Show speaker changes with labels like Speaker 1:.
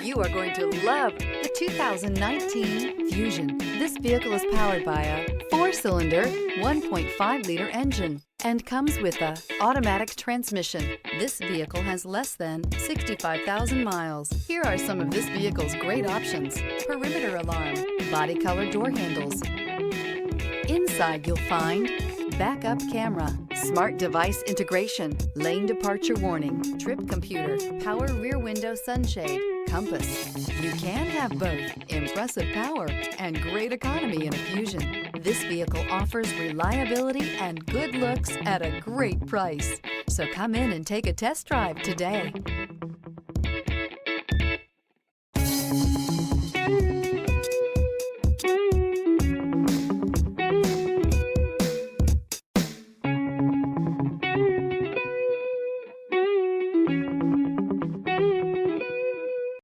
Speaker 1: You are going to love the 2019 Fusion. This vehicle is powered by a 4-cylinder, 1.5-liter engine and comes with a automatic transmission. This vehicle has less than 65,000 miles. Here are some of this vehicle's great options: perimeter alarm, body color door handles. Inside you'll find backup camera, smart device integration, lane departure warning, trip computer, power rear window sunshade, compass. You can have both impressive power and great economy in a Fusion. This vehicle offers reliability and good looks at a great price. So come in and take a test drive today.